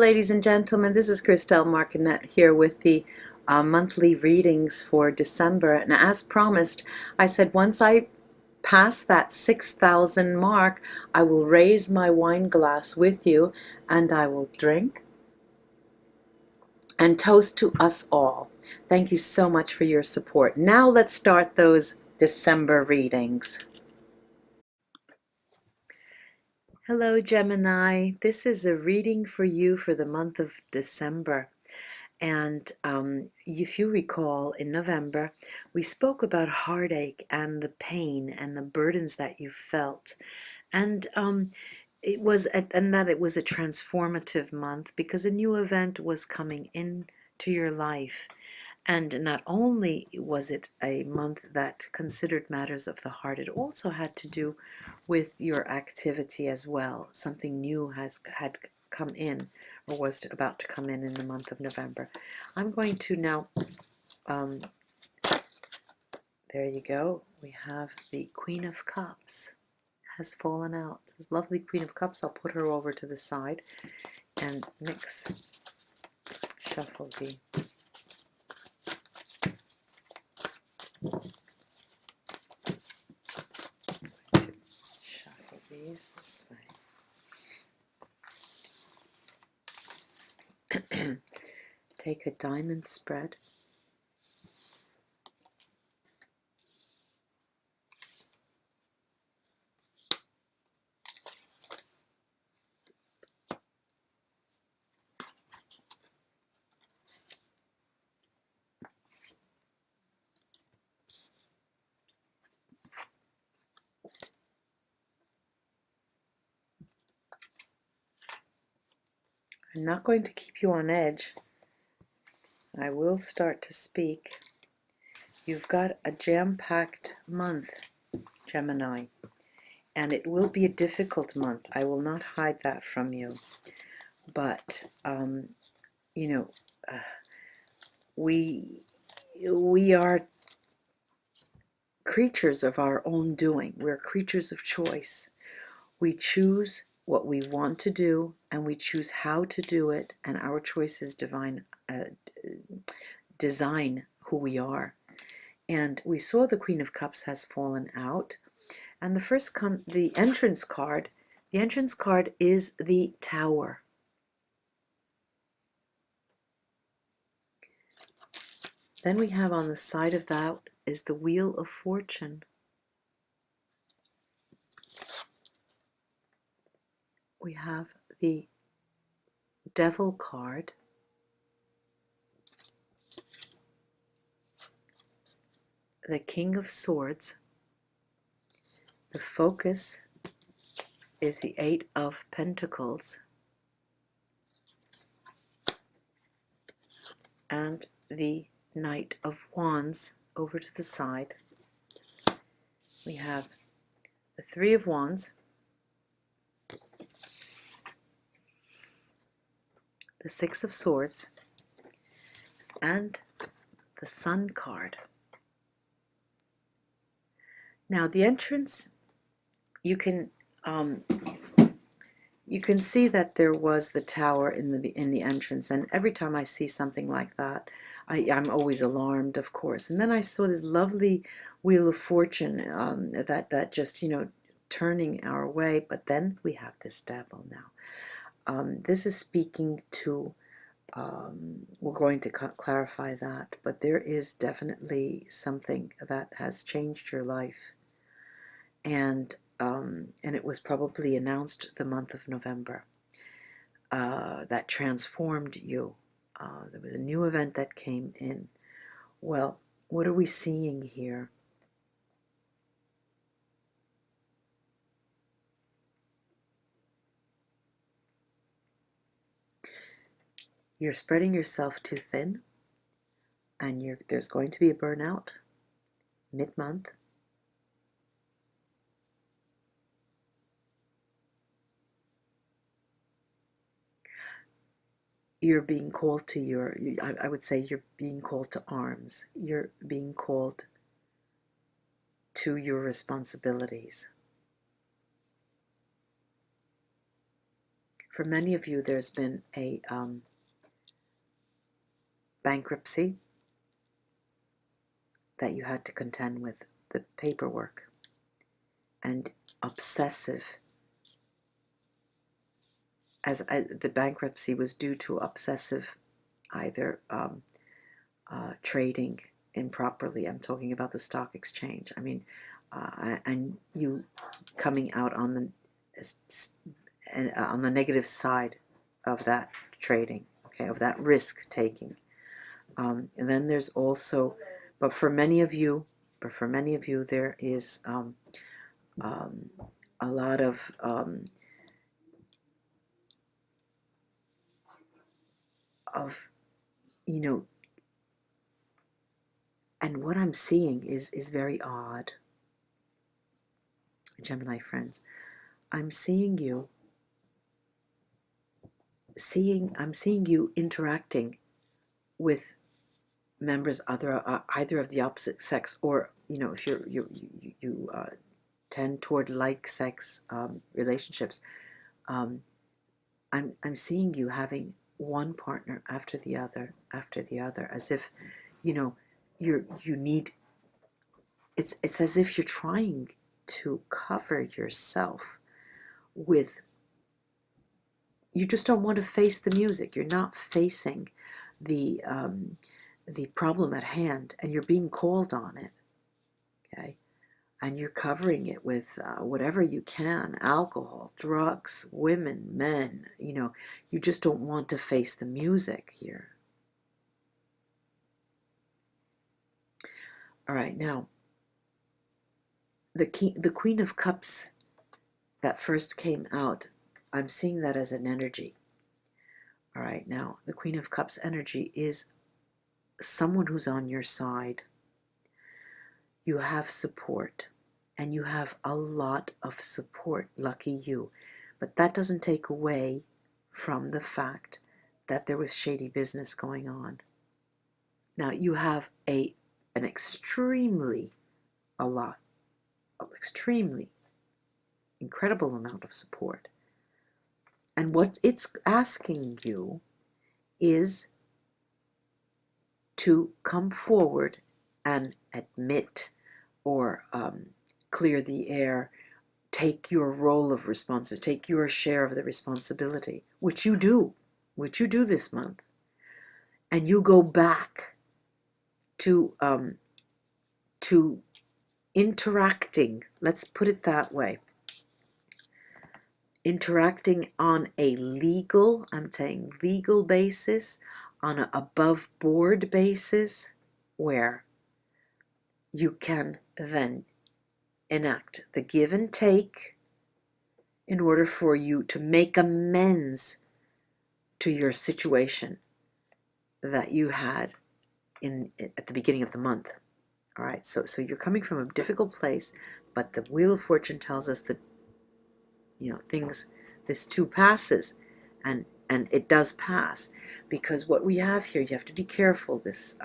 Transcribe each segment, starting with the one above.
ladies and gentlemen. This is Christelle Martinette here with the monthly readings for December. And as promised, I said once I pass that 6,000 mark, I will raise my wine glass with you and I will drink and toast to us all. Thank you so much for your support. Now let's start those December readings. Hello, Gemini. This is a reading for you for the month of December. And if you recall, in November, we spoke about heartache and the pain and the burdens that you felt. And it was that it was a transformative month because a new event was coming into your life. And not only was it a month that considered matters of the heart, it also had to do with your activity as well. Something new had come in, or was about to come in the month of November. I'm going to now, there you go, we have the Queen of Cups has fallen out. This lovely Queen of Cups, I'll put her over to the side and shuffle the this way. Take a diamond spread. I'm not going to keep you on edge. I will start to speak. You've got a jam-packed month, Gemini, and it will be a difficult month. I will not hide that from you. But, we are creatures of our own doing. We're creatures of choice. We choose what we want to do, and we choose how to do it, and our choices design who we are. And we saw the Queen of Cups has fallen out, and the entrance card is the Tower. Then we have on the side of that is the Wheel of Fortune. We have the Devil card. The King of Swords. The focus is the Eight of Pentacles. And the Knight of Wands over to the side. We have the Three of Wands, the Six of Swords, and the Sun card. Now the entrance, you can see that there was the Tower in the entrance, and every time I see something like that, I'm always alarmed, of course. And then I saw this lovely Wheel of Fortune that just turning our way. But then we have this Devil now. This is speaking to. We're going to clarify that, but there is definitely something that has changed your life, and it was probably announced the month of November. That transformed you. There was a new event that came in. Well, what are we seeing here? You're spreading yourself too thin, and there's going to be a burnout mid-month. You're being called to I would say you're being called to arms. You're being called to your responsibilities. for many of you, there's been a bankruptcy that you had to contend with, the paperwork, and obsessive, as the bankruptcy was due to obsessive either trading improperly. I'm talking about the stock exchange. I mean, and you coming out on the negative side of that trading, okay, of that risk taking. And then there's also, but for many of you, there is a lot of you know, and what I'm seeing is very odd, Gemini friends. I'm seeing you interacting with members either of the opposite sex, or if you tend toward like sex relationships. I'm seeing you having one partner after the other, as if you need. It's as if you're trying to cover yourself with. You just don't want to face the music. You're not facing the problem at hand, and you're being called on it. Okay, and you're covering it with whatever you can: alcohol, drugs, women, men. You just don't want to face the music here. All right, now the Queen of Cups that first came out, I'm seeing that as an energy. All right, now the Queen of Cups energy is someone who's on your side. You have support, and you have a lot of support. Lucky you. But that doesn't take away from the fact that there was shady business going on. Now you have an extremely incredible amount of support. And what it's asking you is to come forward and admit, or clear the air, take your role of responsibility, take your share of the responsibility, which you do this month. And you go back to interacting, let's put it that way, interacting on a legal, I'm saying legal basis, on an above board basis, where you can then enact the give and take in order for you to make amends to your situation that you had at the beginning of the month. All right, so you're coming from a difficult place, but the Wheel of Fortune tells us that things, this too passes, and it does pass, because what we have here, you have to be careful. This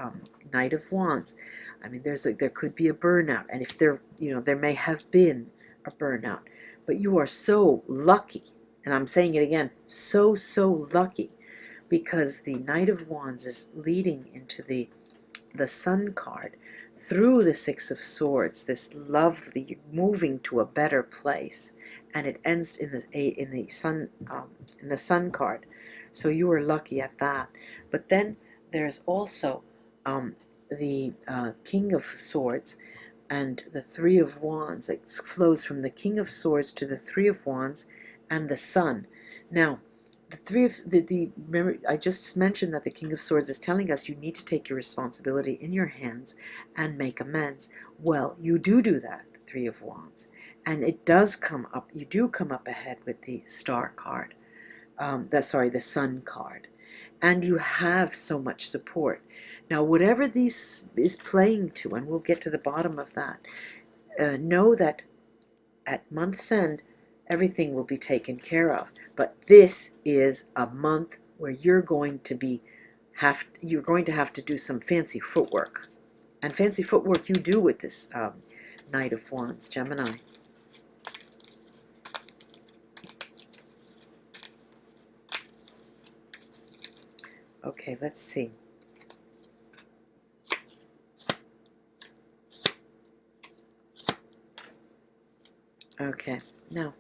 Knight of Wands, I mean, there could be a burnout, and if there may have been a burnout, but you are so lucky, and I'm saying it again, so lucky, because the Knight of Wands is leading into the Sun card through the Six of Swords, this lovely moving to a better place, and it ends in the Sun card. So you are lucky at that. But then there's also the King of Swords and the Three of Wands. It flows from the King of Swords to the Three of Wands and the Sun. Now, remember, I just mentioned that the King of Swords is telling us you need to take your responsibility in your hands and make amends. Well, you do that, the Three of Wands, and it does come up. You do come up ahead with the Star card, the Sun card, and you have so much support. Now, whatever this is playing to, and we'll get to the bottom of that, know that at month's end, everything will be taken care of. But this is a month where you're going to have to do some fancy footwork. And fancy footwork you do with this Knight of Wands, Gemini. Okay, let's see. Okay, now,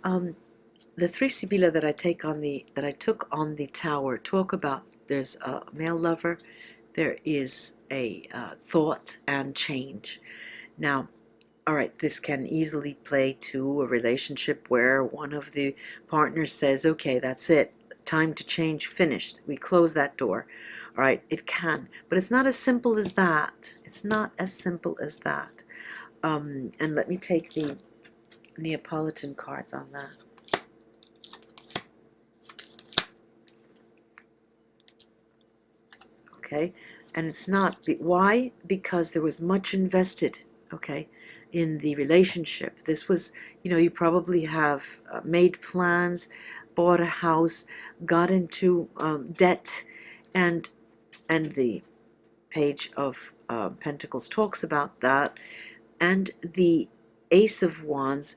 the three Sibilla that I took on the tower talk about there's a male lover, there is a thought and change. Now, all right, this can easily play to a relationship where one of the partners says, okay, that's it, time to change, finished, we close that door. All right, it can, but it's not as simple as that. It's not as simple as that. And let me take the Neapolitan cards on that. Okay, and it's not. Why? Because there was much invested, okay, in the relationship. This was, you probably have made plans, bought a house, got into debt, and the page of Pentacles talks about that, and the Ace of Wands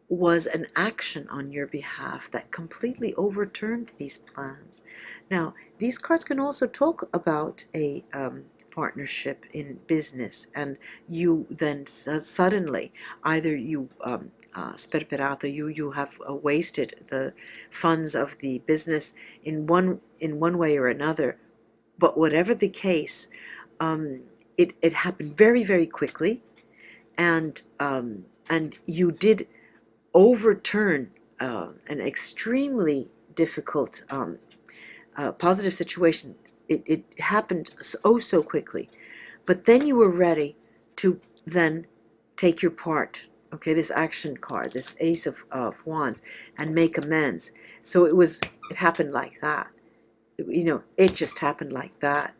was an action on your behalf that completely overturned these plans. Now, these cards can also talk about a partnership in business, and you then suddenly, either you sperperato, you have wasted the funds of the business in one way or another. But whatever the case, it happened very, very quickly, and you did overturn an extremely difficult positive situation. It happened so quickly, but then you were ready to then take your part. Okay, this action card, this Ace of Wands, and make amends. So it happened like that. It just happened like that.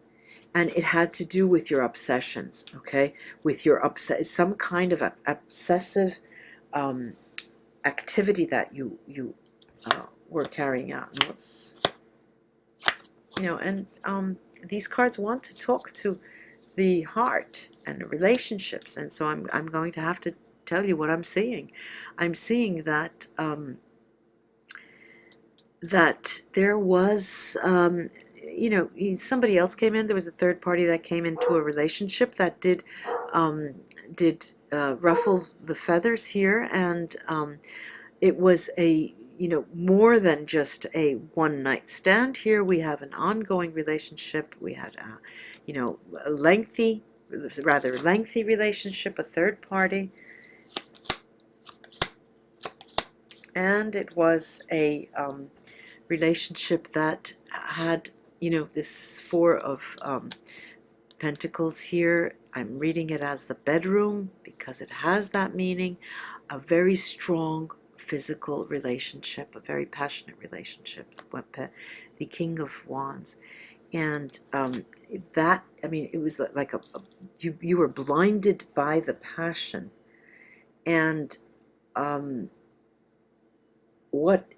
And it had to do with your obsessions, okay? With your some kind of obsessive activity that you were carrying out. And these cards want to talk to the heart and relationships, and so I'm going to have to tell you what I'm seeing. I'm seeing that that there was somebody else came in. There was a third party that came into a relationship that did ruffle the feathers here, and it was a more than just a one-night stand. Here we have an ongoing relationship. We had a rather lengthy relationship, a third party, and it was a relationship that had this Four of Pentacles here. I'm reading it as the bedroom because it has that meaning. A very strong physical relationship, a very passionate relationship, the King of Wands. And it was like you were blinded by the passion. And what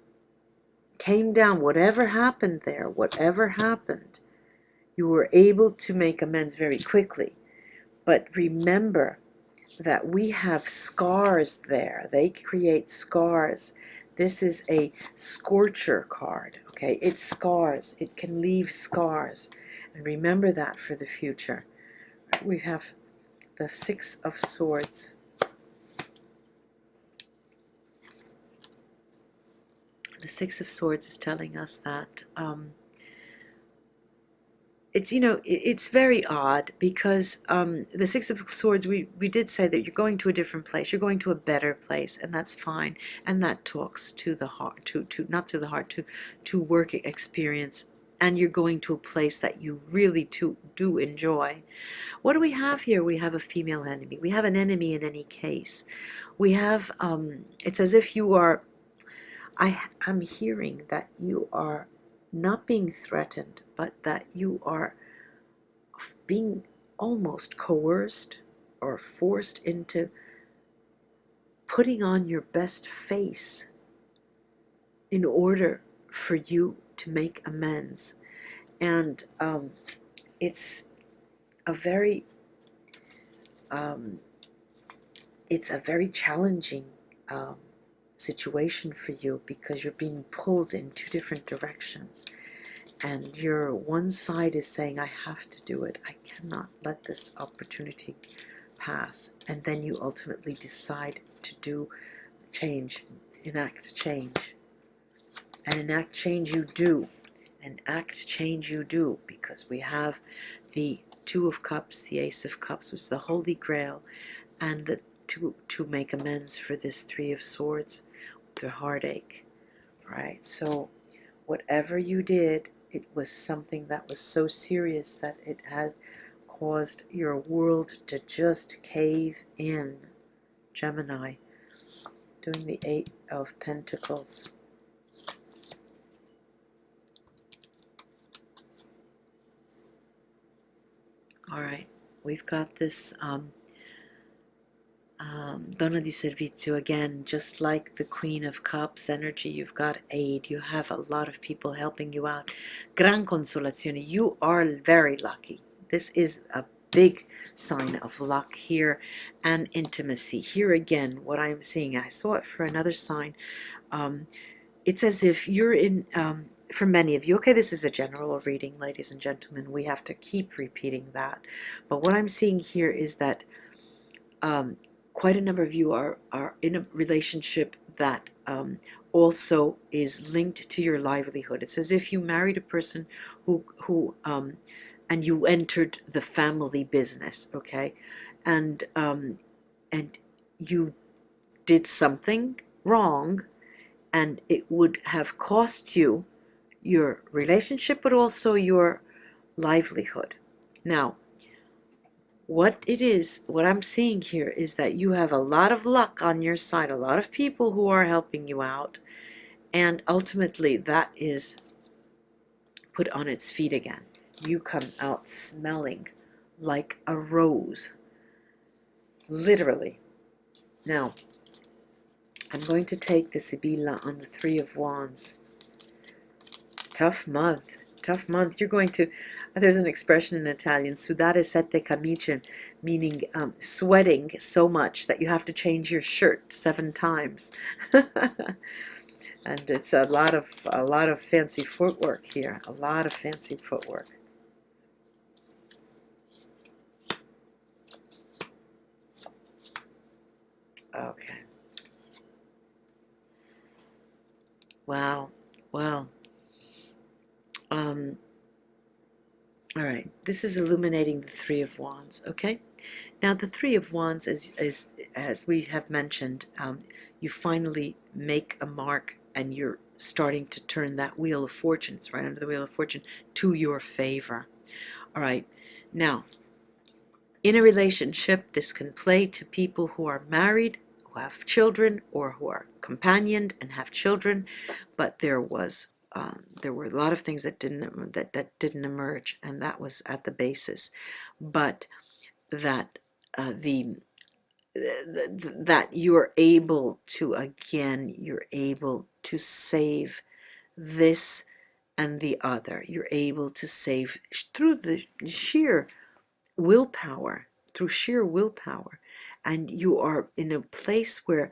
came down, whatever happened there, whatever happened, you were able to make amends very quickly. But remember that we have scars there. They create scars. This is a scorcher card, okay? It scars. It can leave scars. And remember that for the future. We have the Six of Swords. The Six of Swords is telling us that it's very odd because the Six of Swords, we did say that you're going to a different place, you're going to a better place, and that's fine, and that talks to the heart, to not to the heart, to work experience, and you're going to a place that you really do enjoy. What do we have here? We have a female enemy. We have an enemy in any case. We have it's as if you are, I'm hearing that you are not being threatened, but that you are being almost coerced or forced into putting on your best face in order for you to make amends. And it's a very challenging situation for you because you're being pulled in two different directions. and your one side is saying, I have to do it, I cannot let this opportunity pass, and then you ultimately decide to do change, enact change, and enact change you do, and act change you do, because we have the Two of Cups, the Ace of Cups, which is the Holy Grail, and the to make amends for this Three of Swords, the heartache, right? So whatever you did, it was something that was so serious that it had caused your world to just cave in. Gemini, doing the Eight of Pentacles. All right, we've got this Donna di Servizio again, just like the Queen of Cups energy. You've got aid, you have a lot of people helping you out. Gran consolazione, you are very lucky. This is a big sign of luck here, and intimacy. Here again, what I'm seeing, I saw it for another sign. It's as if you're in, for many of you, okay, this is a general reading, ladies and gentlemen, we have to keep repeating that. But what I'm seeing here is that quite a number of you are in a relationship that also is linked to your livelihood. It's as if you married a person who and you entered the family business, okay, and you did something wrong, and it would have cost you your relationship, but also your livelihood. Now, what it is, what I'm seeing here is that you have a lot of luck on your side, a lot of people who are helping you out, and ultimately that is put on its feet again. You come out smelling like a rose, literally. Now, I'm going to take the Sibilla on the Three of Wands. Tough month. Tough month. You're going to, there's an expression in Italian, sudare sette camicie, meaning sweating so much that you have to change your shirt 7 times. And it's a lot of fancy footwork here. A lot of fancy footwork. Okay. Wow. Well. All right, this is illuminating the Three of Wands, okay? Now, the Three of Wands, as we have mentioned, you finally make a mark and you're starting to turn that Wheel of Fortune, it's right under the Wheel of Fortune, to your favor. All right, now, in a relationship, this can play to people who are married, who have children, or who are companioned and have children, but there were a lot of things that didn't emerge, and that was at the basis. But that that you're able to save this and the other. You're able to save through the sheer willpower, and you are in a place where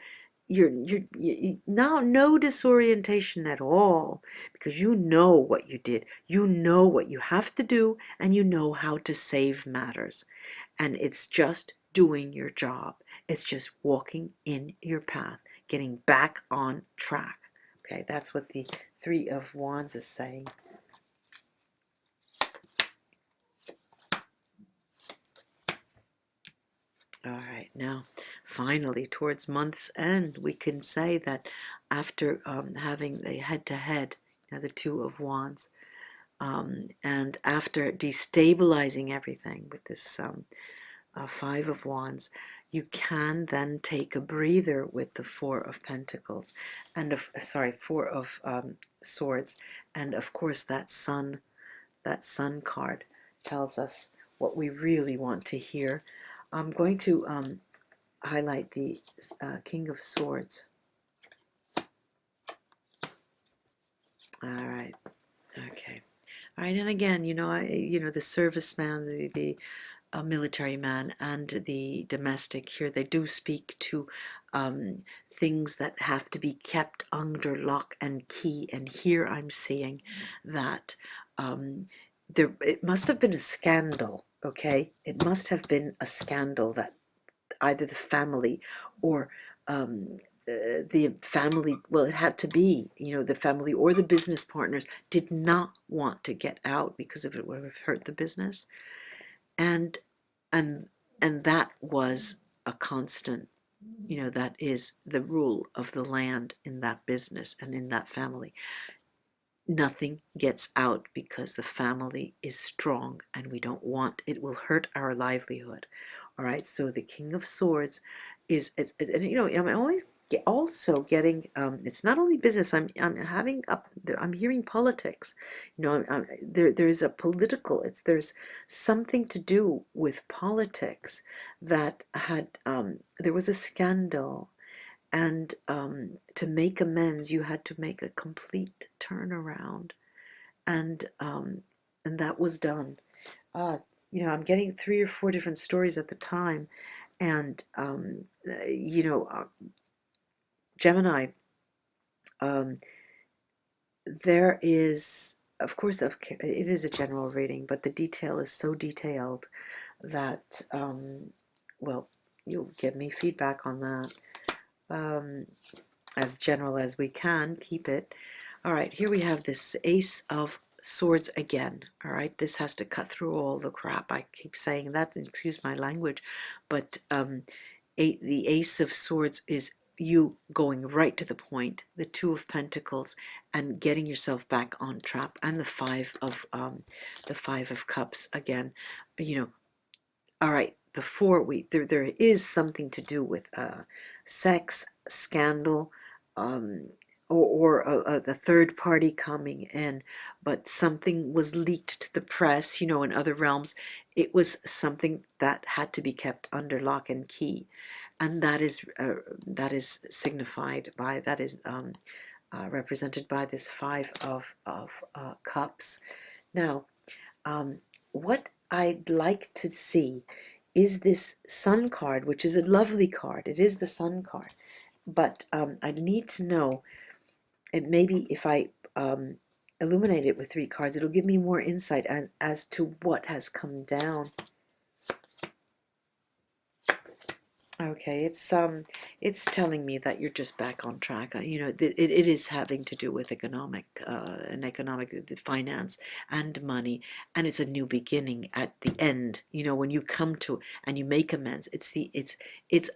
you now no disorientation at all, because you know what you did, you know what you have to do, and you know how to save matters, and it's just doing your job. It's just walking in your path, getting back on track. Okay, that's what the Three of Wands is saying. All right, now finally towards month's end, we can say that after having the head-to-head, the Two of Wands, and after destabilizing everything with this Five of Wands, you can then take a breather with the Four of Pentacles, and Four of Swords, and of course that Sun card tells us what we really want to hear. I'm going to highlight the King of Swords. All right, okay, all right, and again, the serviceman, the military man, and the domestic here, they do speak to things that have to be kept under lock and key. And here I'm seeing that it must have been a scandal, okay? It must have been a scandal that either the family or the family, well, it had to be, the family or the business partners did not want to get out because if it would have hurt the business. And and and that was a constant, that is the rule of the land in that business and in that family. Nothing gets out because the family is strong and we don't want it will hurt our livelihood. All right, so the King of Swords and I'm always also getting it's not only business. I'm hearing politics. There is a political, there's something to do with politics that had there was a scandal, and to make amends, you had to make a complete turnaround, and that was done. I'm getting 3 or 4 different stories at the time, and Gemini. Um, there is, of course, it is a general reading, but the detail is so detailed that, well, you'll give me feedback on that. As general as we can, keep it. All right, here we have this Ace of Swords again. All right, this has to cut through all the crap. I keep saying that, and excuse my language, but the Ace of Swords is you going right to the point. The Two of Pentacles and getting yourself back on track, and the Five of Cups again. All right, the four there is something to do with sex, scandal, or the third party coming in, but something was leaked to the press, in other realms. It was something that had to be kept under lock and key, and that is signified by, that is represented by this Five of Cups. Now, what I'd like to see is this Sun card, which is a lovely card. It is the Sun card. But I need to know, and maybe if I illuminate it with 3 cards, it'll give me more insight as to what has come down. Okay, it's telling me that you're just back on track. It is having to do with economic finance and money, and it's a new beginning at the end. When you come to and you make amends, it's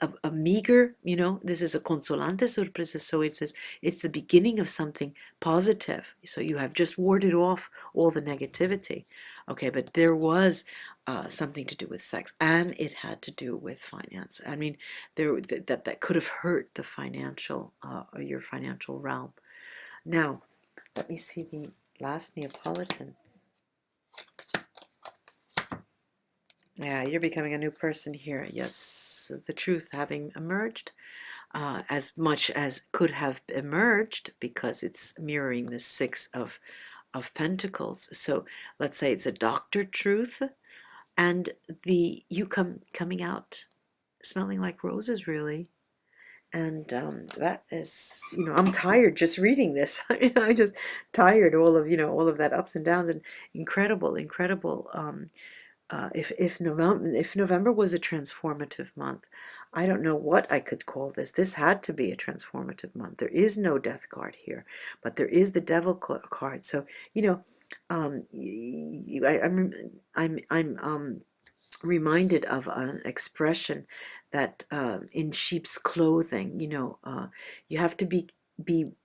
a meager. This is a consolante sorpresa, so it says it's the beginning of something positive. So you have just warded off all the negativity. Okay, but there was something to do with sex, and it had to do with finance. I mean, that could have hurt the financial your financial realm. Now, let me see the last Neapolitan. Yeah, you're becoming a new person here. Yes, the truth having emerged, as much as could have emerged, because it's mirroring the Six of Pentacles. So let's say it's a doctor truth, and you coming out smelling like roses, really. And that is, I'm tired just reading this. I just tired, all of that ups and downs, and incredible. If November was a transformative month, I don't know what I could call this. This had to be a transformative month. There is no death card here, but there is the Devil card. So I'm reminded of an expression that in sheep's clothing, you have to be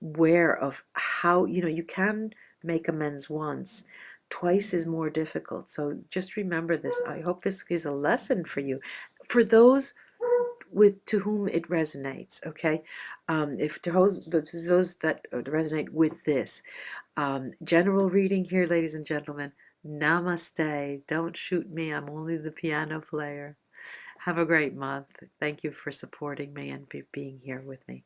aware of how, you can make amends once. Twice is more difficult. So just remember this. I hope this is a lesson for you, for those to whom it resonates. Okay, if to those that resonate with this general reading here, ladies and gentlemen. Namaste. Don't shoot me. I'm only the piano player. Have a great month. Thank you for supporting me and being here with me.